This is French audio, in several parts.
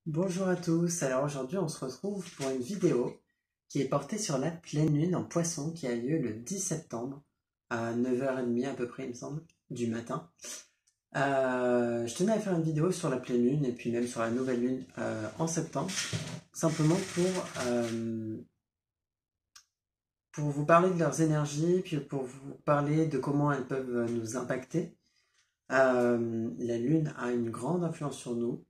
Bonjour à tous, alors aujourd'hui on se retrouve pour une vidéo qui est portée sur la pleine lune en Poisson qui a lieu le 10 septembre à 9h30 à peu près il me semble, du matin. Je tenais à faire une vidéo sur la pleine lune et puis même sur la nouvelle lune en septembre, simplement pour vous parler de leurs énergies, puis pour vous parler de comment elles peuvent nous impacter. La lune a une grande influence sur nous.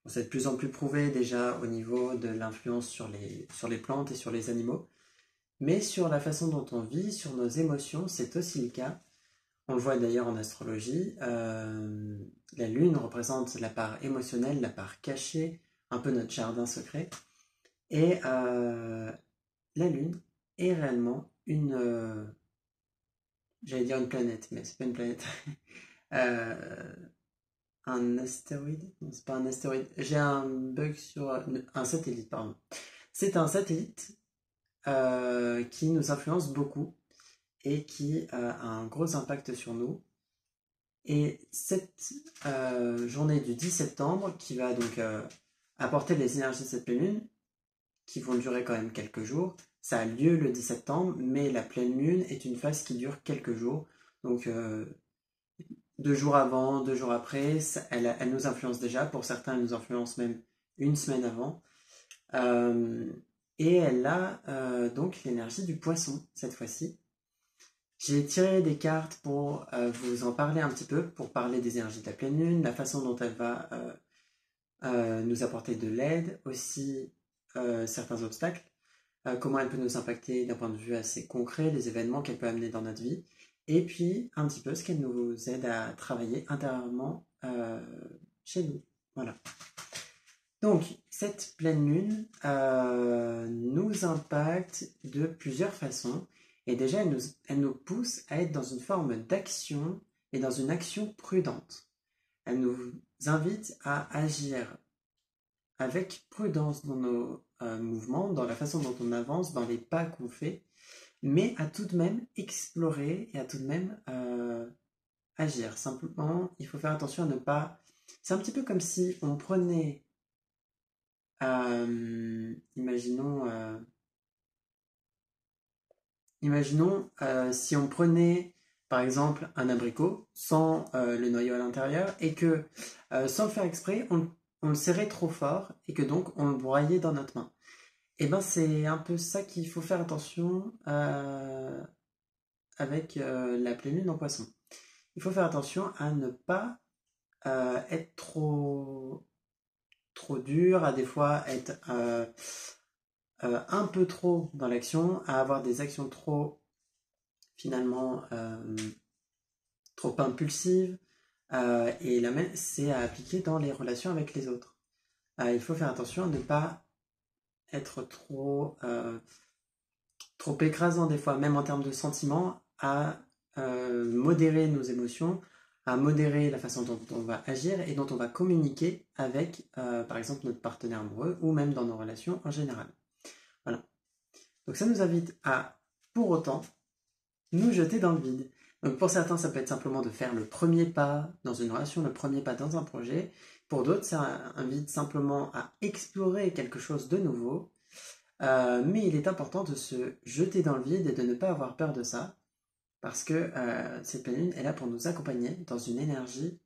C'est de plus en plus prouvé déjà au niveau de l'influence sur les plantes et sur les animaux. Mais sur la façon dont on vit, sur nos émotions, c'est aussi le cas. On le voit d'ailleurs en astrologie. La lune représente la part émotionnelle, la part cachée, un peu notre jardin secret. Et la lune est réellement j'allais dire une planète, mais c'est pas une planète. Euh, un astéroïde? Non, c'est pas un astéroïde. J'ai un bug sur un satellite, pardon. C'est un satellite qui nous influence beaucoup et qui a un gros impact sur nous. Et cette journée du 10 septembre, qui va donc apporter les énergies de cette pleine lune, qui vont durer quand même quelques jours, ça a lieu le 10 septembre, mais la pleine lune est une phase qui dure quelques jours. Donc 2 jours avant, 2 jours après, elle nous influence déjà. Pour certains, elle nous influence même une semaine avant. Euh, et elle a donc l'énergie du poisson cette fois-ci. J'ai tiré des cartes pour vous en parler un petit peu, pour parler des énergies de la pleine lune, la façon dont elle va nous apporter de l'aide, aussi certains obstacles, comment elle peut nous impacter d'un point de vue assez concret, les événements qu'elle peut amener dans notre vie, et puis un petit peu ce qu'elle nous aide à travailler intérieurement chez nous. Voilà. Donc, cette pleine lune nous impacte de plusieurs façons. Et déjà, elle nous pousse à être dans une forme d'action et dans une action prudente. Elle nous invite à agir avec prudence dans nos mouvements, dans la façon dont on avance, dans les pas qu'on fait, mais à tout de même explorer et à tout de même agir. Simplement, il faut faire attention à ne pas... C'est un petit peu comme si on prenait imaginons, si on prenait par exemple un abricot sans le noyau à l'intérieur et que sans le faire exprès, on le serrait trop fort et que donc on le broyait dans notre main. Et ben c'est un peu ça qu'il faut faire attention avec la pleine lune en poisson. Il faut faire attention à ne pas être trop dur, à des fois être un peu trop dans l'action, à avoir des actions trop finalement trop impulsives. Et la même, c'est à appliquer dans les relations avec les autres. Il faut faire attention à ne pas être trop écrasant des fois, même en termes de sentiments, à modérer nos émotions, à modérer la façon dont on va agir et dont on va communiquer avec, par exemple, notre partenaire amoureux ou même dans nos relations en général. Voilà. Donc ça nous invite à, pour autant, nous jeter dans le vide. Donc pour certains, ça peut être simplement de faire le premier pas dans une relation, le premier pas dans un projet. Pour d'autres, ça invite simplement à explorer quelque chose de nouveau. Mais il est important de se jeter dans le vide et de ne pas avoir peur de ça, parce que cette pleine lune est là pour nous accompagner dans une énergie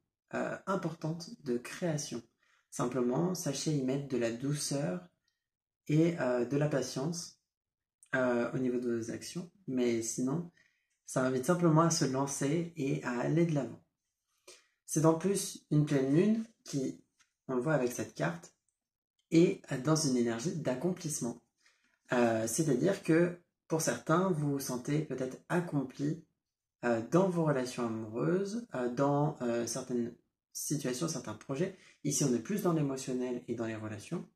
importante de création. Simplement, sachez y mettre de la douceur et de la patience au niveau de vos actions, mais sinon, ça invite simplement à se lancer et à aller de l'avant. C'est en plus une pleine lune qui, on le voit avec cette carte, est dans une énergie d'accomplissement. C'est-à-dire que pour certains, vous vous sentez peut-être accompli dans vos relations amoureuses, dans certaines situations, certains projets. Ici, on est plus dans l'émotionnel et dans les relations.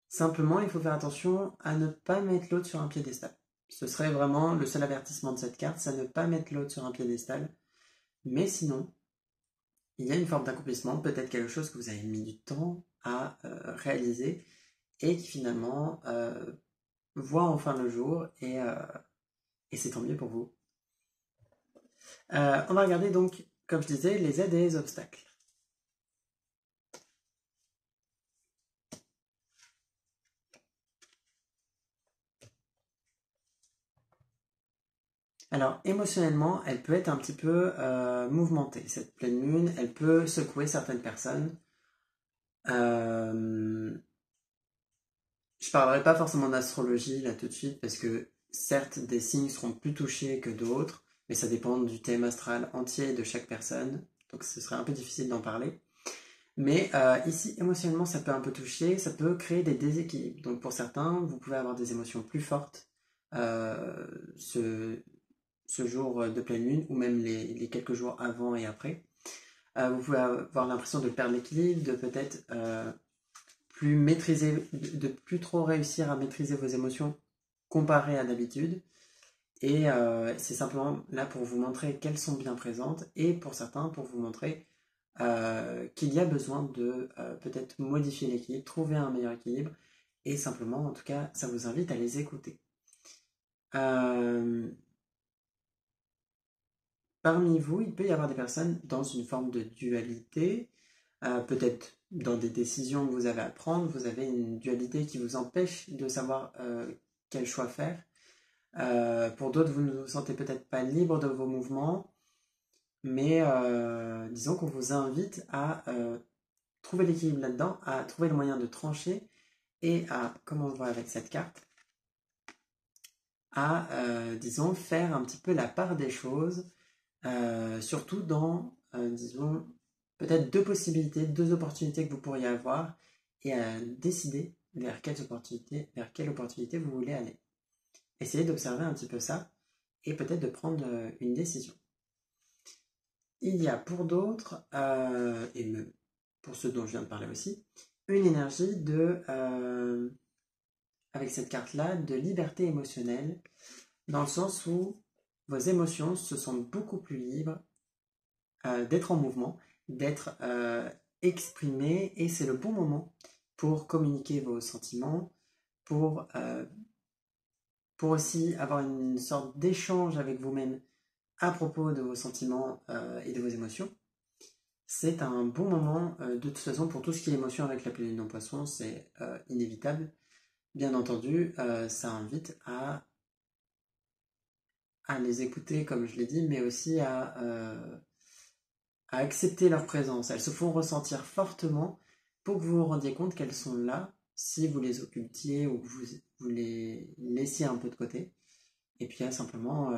Simplement, il faut faire attention à ne pas mettre l'autre sur un piédestal. Ce serait vraiment le seul avertissement de cette carte, c'est à ne pas mettre l'autre sur un piédestal. Mais sinon, il y a une forme d'accomplissement, peut-être quelque chose que vous avez mis du temps à réaliser et qui finalement voit enfin le jour et c'est tant mieux pour vous. On va regarder donc, comme je disais, les aides et les obstacles. Alors, émotionnellement, elle peut être un petit peu mouvementée. Cette pleine lune, elle peut secouer certaines personnes. Euh, je parlerai pas forcément d'astrologie là tout de suite parce que certes, des signes seront plus touchés que d'autres, mais ça dépend du thème astral entier de chaque personne. Donc, ce serait un peu difficile d'en parler. Mais ici, émotionnellement, ça peut un peu toucher, ça peut créer des déséquilibres. Donc, pour certains, vous pouvez avoir des émotions plus fortes euh, ce, ce jour de pleine lune ou même les quelques jours avant et après. Vous pouvez avoir l'impression de perdre l'équilibre, de peut-être plus maîtriser, de plus trop réussir à maîtriser vos émotions comparé à d'habitude. Et c'est simplement là pour vous montrer qu'elles sont bien présentes et pour certains pour vous montrer qu'il y a besoin de peut-être modifier l'équilibre, trouver un meilleur équilibre et simplement en tout cas ça vous invite à les écouter. Euh, Parmi vous, il peut y avoir des personnes dans une forme de dualité, peut-être dans des décisions que vous avez à prendre, vous avez une dualité qui vous empêche de savoir quel choix faire. Pour d'autres, vous ne vous sentez peut-être pas libre de vos mouvements, mais disons qu'on vous invite à trouver l'équilibre là-dedans, à trouver le moyen de trancher et à, comme on le voit avec cette carte, à, disons, faire un petit peu la part des choses, surtout dans, disons, peut-être deux possibilités, deux opportunités que vous pourriez avoir et à décider vers quelle opportunité vous voulez aller. Essayez d'observer un petit peu ça et peut-être de prendre une décision. Il y a pour d'autres, et même pour ceux dont je viens de parler aussi, une énergie avec cette carte-là, de liberté émotionnelle, dans le sens où vos émotions se sentent beaucoup plus libres d'être en mouvement, d'être exprimées, et c'est le bon moment pour communiquer vos sentiments, pour, euh, pour aussi avoir une sorte d'échange avec vous-même à propos de vos sentiments et de vos émotions. C'est un bon moment, de toute façon, pour tout ce qui est émotion avec la pleine lune en poisson, c'est inévitable. Bien entendu, ça invite à les écouter, comme je l'ai dit, mais aussi à accepter leur présence. Elles se font ressentir fortement pour que vous vous rendiez compte qu'elles sont là, si vous les occultiez ou que vous les laissiez un peu de côté. Et puis simplement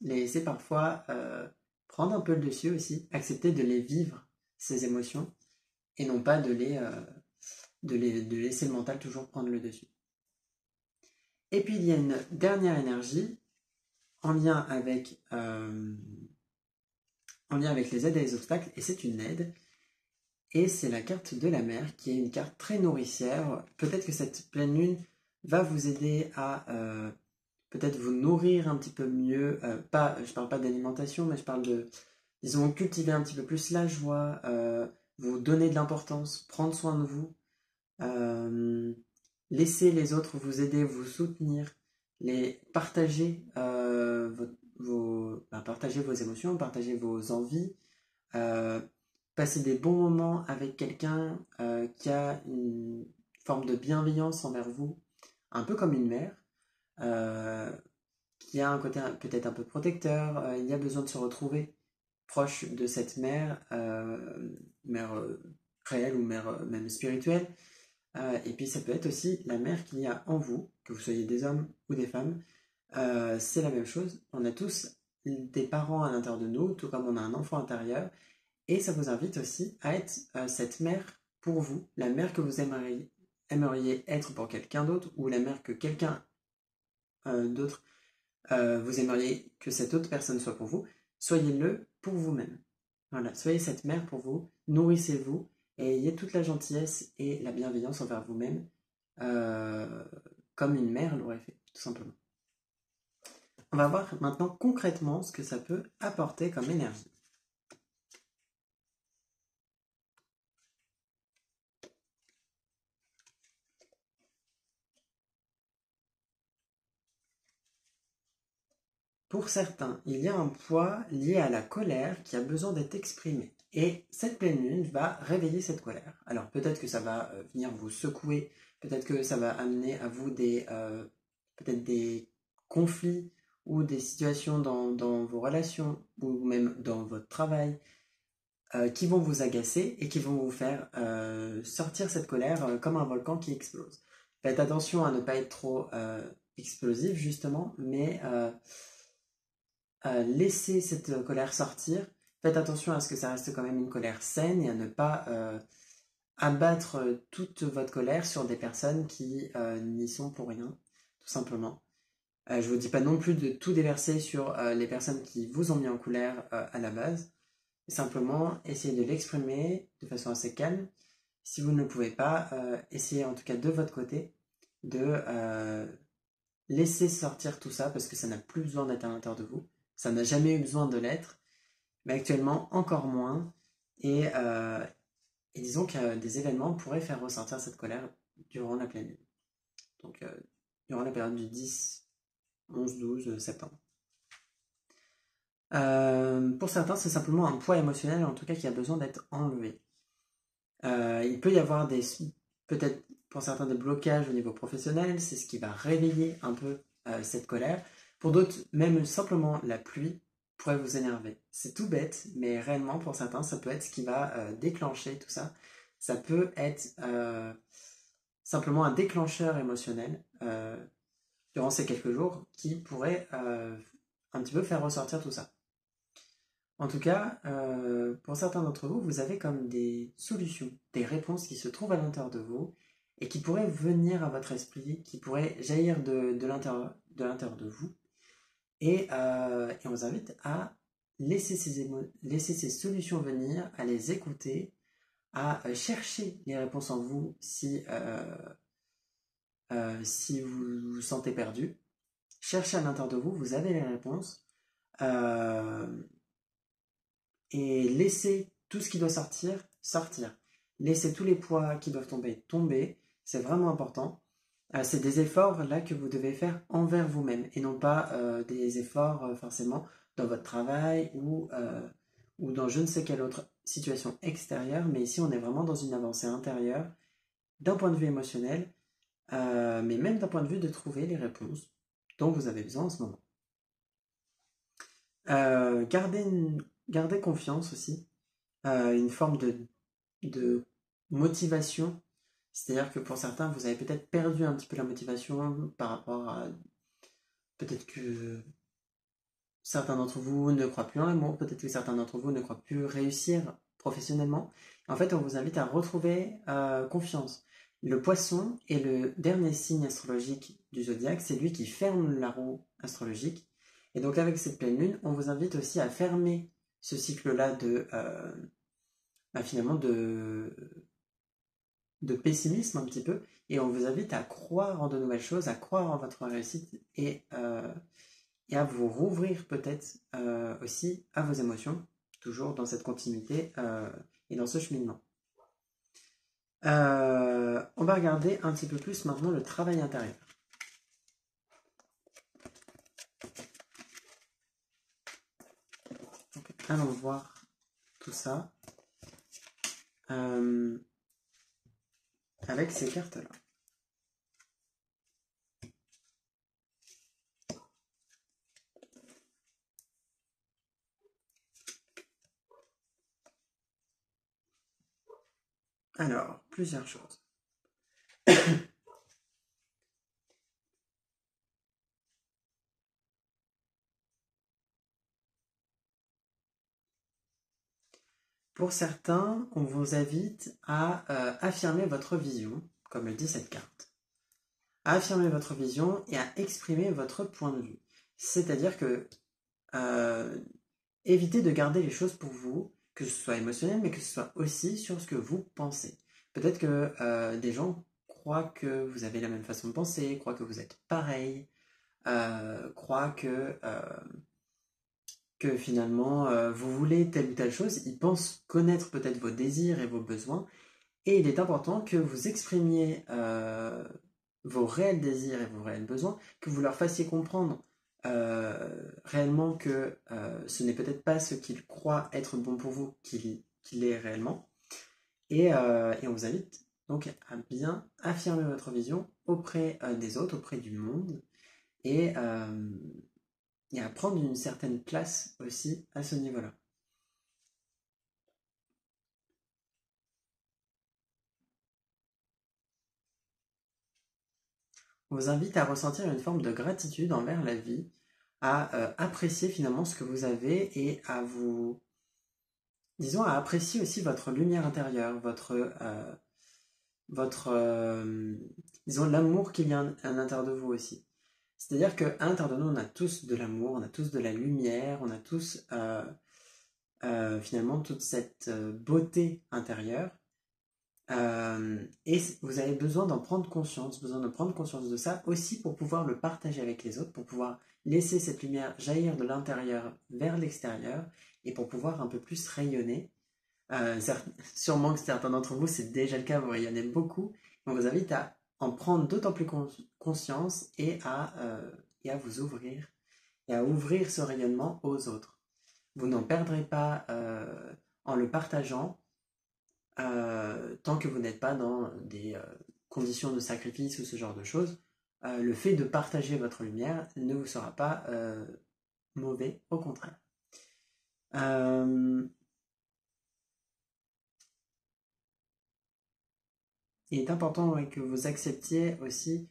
les laisser parfois prendre un peu le dessus aussi, accepter de les vivre, ces émotions, et non pas de laisser le mental toujours prendre le dessus. Et puis il y a une dernière énergie en lien avec, les aides et les obstacles, et c'est une aide, et c'est la carte de la mer, qui est une carte très nourricière. Peut-être que cette pleine lune va vous aider à peut-être vous nourrir un petit peu mieux, je parle pas d'alimentation, mais je parle de, disons, cultiver un petit peu plus la joie, vous donner de l'importance, prendre soin de vous, euh, laisser les autres vous aider, vous soutenir, partager, partager vos émotions, partager vos envies, euh, passer des bons moments avec quelqu'un qui a une forme de bienveillance envers vous, un peu comme une mère, euh, qui a un côté peut-être un peu protecteur. Il y a besoin de se retrouver proche de cette mère, mère réelle ou mère même spirituelle. Et puis ça peut être aussi la mère qu'il y a en vous, que vous soyez des hommes ou des femmes. C'est la même chose. On a tous des parents à l'intérieur de nous, tout comme on a un enfant intérieur. Et ça vous invite aussi à être cette mère pour vous, la mère que vous aimeriez être pour quelqu'un d'autre, ou la mère que quelqu'un d'autre vous aimeriez que cette autre personne soit pour vous. Soyez-le pour vous-même. Voilà, soyez cette mère pour vous, nourrissez-vous et ayez toute la gentillesse et la bienveillance envers vous-même, euh, comme une mère l'aurait fait, tout simplement. On va voir maintenant concrètement ce que ça peut apporter comme énergie. Pour certains, il y a un poids lié à la colère qui a besoin d'être exprimé. Et cette pleine lune va réveiller cette colère. Alors peut-être que ça va venir vous secouer, peut-être que ça va amener à vous peut-être des conflits ou des situations dans vos relations ou même dans votre travail qui vont vous agacer et qui vont vous faire sortir cette colère comme un volcan qui explose. Faites attention à ne pas être trop explosif justement, mais laissez cette colère sortir. Faites attention à ce que ça reste quand même une colère saine et à ne pas abattre toute votre colère sur des personnes qui n'y sont pour rien, tout simplement. Je ne vous dis pas non plus de tout déverser sur les personnes qui vous ont mis en colère à la base. Simplement, essayez de l'exprimer de façon assez calme. Si vous ne le pouvez pas, essayez en tout cas de votre côté de laisser sortir tout ça parce que ça n'a plus besoin d'être à l'intérieur de vous. Ça n'a jamais eu besoin de l'être, mais actuellement encore moins. Et disons que des événements pourraient faire ressortir cette colère durant la pleine lune. Donc, durant la période du 10, 11, 12 septembre. Pour certains, c'est simplement un poids émotionnel, en tout cas, qui a besoin d'être enlevé. Il peut y avoir peut-être pour certains des blocages au niveau professionnel, c'est ce qui va réveiller un peu cette colère. Pour d'autres, même simplement la pluie pourrait vous énerver. C'est tout bête, mais réellement pour certains, ça peut être ce qui va déclencher tout ça. Ça peut être simplement un déclencheur émotionnel durant ces quelques jours qui pourrait un petit peu faire ressortir tout ça. En tout cas, pour certains d'entre vous, vous avez comme des solutions, des réponses qui se trouvent à l'intérieur de vous et qui pourraient venir à votre esprit, qui pourraient jaillir de l'intérieur de vous. Et on vous invite à laisser ces solutions venir, à les écouter, à chercher les réponses en vous si vous vous sentez perdu. Cherchez à l'intérieur de vous, vous avez les réponses. Et laissez tout ce qui doit sortir, sortir. Laissez tous les poids qui doivent tomber, tomber. C'est vraiment important. C'est des efforts là que vous devez faire envers vous-même et non pas des efforts forcément dans votre travail ou dans je ne sais quelle autre situation extérieure. Mais ici, on est vraiment dans une avancée intérieure d'un point de vue émotionnel, mais même d'un point de vue de trouver les réponses dont vous avez besoin en ce moment. Gardez confiance aussi, une forme de motivation. C'est-à-dire que pour certains, vous avez peut-être perdu un petit peu la motivation par rapport à... Peut-être que certains d'entre vous ne croient plus en l'amour, peut-être que certains d'entre vous ne croient plus réussir professionnellement. En fait, on vous invite à retrouver confiance. Le poisson est le dernier signe astrologique du zodiaque, c'est lui qui ferme la roue astrologique. Et donc avec cette pleine lune, on vous invite aussi à fermer ce cycle-là finalement de pessimisme un petit peu, et on vous invite à croire en de nouvelles choses, à croire en votre réussite et à vous rouvrir peut-être aussi à vos émotions, toujours dans cette continuité et dans ce cheminement. On va regarder un petit peu plus maintenant le travail intérieur. Donc, allons voir tout ça avec ces cartes-là. Alors, plusieurs choses. Pour certains, on vous invite à affirmer votre vision, comme le dit cette carte. À affirmer votre vision et à exprimer votre point de vue. C'est-à-dire que évitez de garder les choses pour vous, que ce soit émotionnel, mais que ce soit aussi sur ce que vous pensez. Peut-être que des gens croient que vous avez la même façon de penser, croient que vous êtes pareil, croient que finalement vous voulez telle ou telle chose, ils pensent connaître peut-être vos désirs et vos besoins, et il est important que vous exprimiez vos réels désirs et vos réels besoins, que vous leur fassiez comprendre réellement que ce n'est peut-être pas ce qu'ils croient être bon pour vous qu'il est réellement, et on vous invite donc à bien affirmer votre vision auprès des autres, auprès du monde, et et à prendre une certaine place aussi à ce niveau-là. On vous invite à ressentir une forme de gratitude envers la vie, à apprécier finalement ce que vous avez et à vous, disons, à apprécier aussi votre lumière intérieure, disons, l'amour qu'il y a à l'intérieur de vous aussi. C'est-à-dire qu'à l'intérieur de nous, on a tous de l'amour, on a tous de la lumière, on a tous finalement toute cette beauté intérieure. Et vous avez besoin d'en prendre conscience, besoin de prendre conscience de ça aussi pour pouvoir le partager avec les autres, pour pouvoir laisser cette lumière jaillir de l'intérieur vers l'extérieur et pour pouvoir un peu plus rayonner. Sûrement que certains d'entre vous, c'est déjà le cas, vous rayonnez beaucoup. On vous invite à en prendre d'autant plus conscience et à vous ouvrir et à ouvrir ce rayonnement aux autres. Vous n'en perdrez pas en le partageant tant que vous n'êtes pas dans des conditions de sacrifice ou ce genre de choses. Le fait de partager votre lumière ne vous sera pas mauvais, au contraire. Il est important que vous acceptiez aussi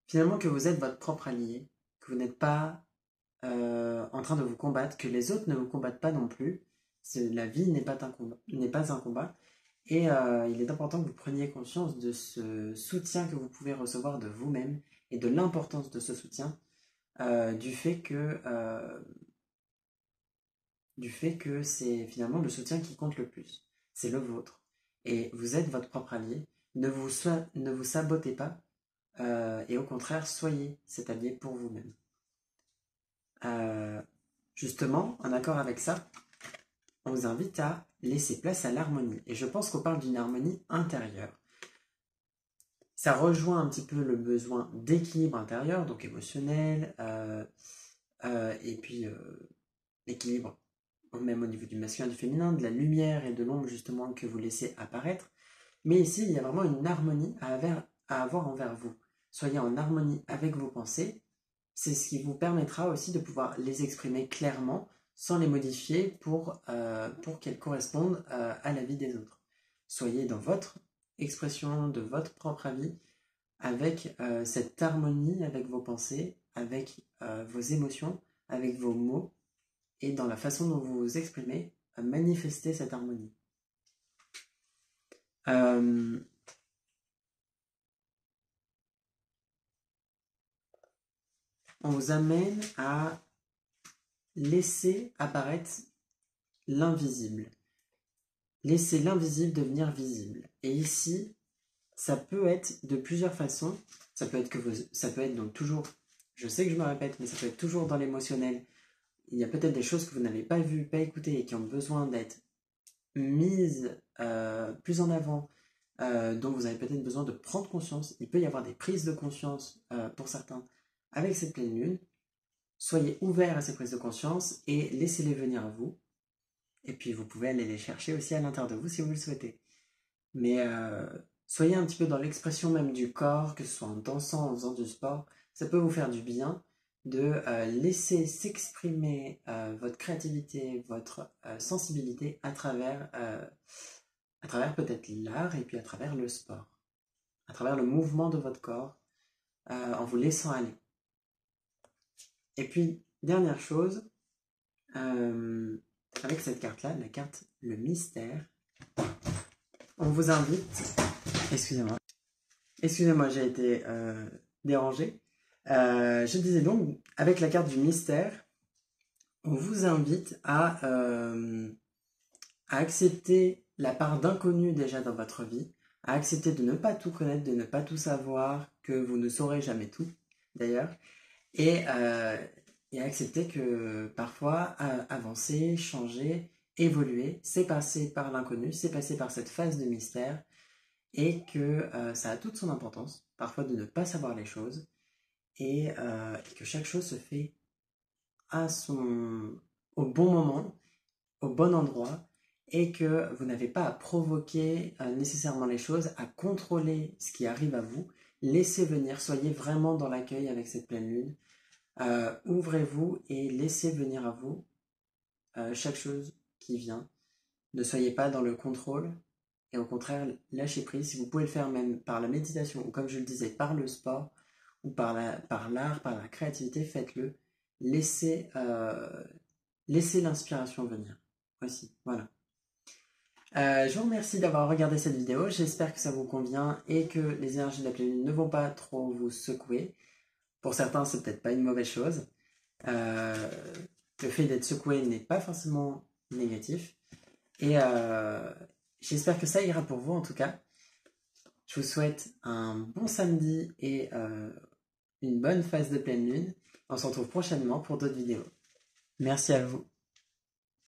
finalement que vous êtes votre propre allié, que vous n'êtes pas en train de vous combattre, que les autres ne vous combattent pas non plus. La vie n'est pas un combat. Et il est important que vous preniez conscience de ce soutien que vous pouvez recevoir de vous-même et de l'importance de ce soutien, du fait que c'est finalement le soutien qui compte le plus. C'est le vôtre. Et vous êtes votre propre allié. Ne vous sabotez pas. Et au contraire, soyez cet allié pour vous-même. Justement, en accord avec ça, on vous invite à laisser place à l'harmonie. Et je pense qu'on parle d'une harmonie intérieure. Ça rejoint un petit peu le besoin d'équilibre intérieur, donc émotionnel, et puis l'équilibre même au niveau du masculin et du féminin, de la lumière et de l'ombre justement que vous laissez apparaître. Mais ici, il y a vraiment une harmonie à avoir envers vous. Soyez en harmonie avec vos pensées. C'est ce qui vous permettra aussi de pouvoir les exprimer clairement sans les modifier pour qu'elles correspondent à la vie des autres. Soyez dans votre expression de votre propre avis avec cette harmonie avec vos pensées, avec vos émotions, avec vos mots et dans la façon dont vous vous exprimez, manifestez cette harmonie. On vous amène à laisser apparaître l'invisible. Laissez l'invisible devenir visible. Et ici, ça peut être de plusieurs façons. Ça peut être donc toujours, je sais que je me répète, mais ça peut être toujours dans l'émotionnel. Il y a peut-être des choses que vous n'avez pas vues, pas écoutées et qui ont besoin d'être mises plus en avant, dont vous avez peut-être besoin de prendre conscience. Il peut y avoir des prises de conscience pour certains avec cette pleine lune. Soyez ouverts à ces prises de conscience et laissez-les venir à vous. Et puis vous pouvez aller les chercher aussi à l'intérieur de vous si vous le souhaitez. Mais soyez un petit peu dans l'expression même du corps, que ce soit en dansant, en faisant du sport. Ça peut vous faire du bien de laisser s'exprimer votre créativité, votre sensibilité à travers peut-être l'art et puis à travers le sport, à travers le mouvement de votre corps, en vous laissant aller. Et puis, dernière chose, avec cette carte-là, la carte Le Mystère, on vous invite... Excusez-moi, j'ai été dérangé. Je disais donc, avec la carte du Mystère, on vous invite à accepter la part d'inconnu déjà dans votre vie, à accepter de ne pas tout connaître, de ne pas tout savoir, que vous ne saurez jamais tout, d'ailleurs, et accepter que parfois avancer, changer, évoluer, c'est passer par l'inconnu, c'est passer par cette phase de mystère, et que ça a toute son importance, parfois de ne pas savoir les choses, et que chaque chose se fait au bon moment, au bon endroit, et que vous n'avez pas à provoquer nécessairement les choses, à contrôler ce qui arrive à vous. Laissez venir, soyez vraiment dans l'accueil avec cette pleine lune. Ouvrez-vous et laissez venir à vous chaque chose qui vient. Ne soyez pas dans le contrôle et au contraire, lâchez prise. Si vous pouvez le faire même par la méditation ou comme je le disais, par le sport ou par l'art, par la créativité, faites-le. Laissez, laissez l'inspiration venir aussi. Voilà. Je vous remercie d'avoir regardé cette vidéo. J'espère que ça vous convient et que les énergies de la pleine lune ne vont pas trop vous secouer. Pour certains, c'est peut-être pas une mauvaise chose. Le fait d'être secoué n'est pas forcément négatif. Et j'espère que ça ira pour vous en tout cas. Je vous souhaite un bon samedi et une bonne phase de pleine lune. On se retrouve prochainement pour d'autres vidéos. Merci à vous.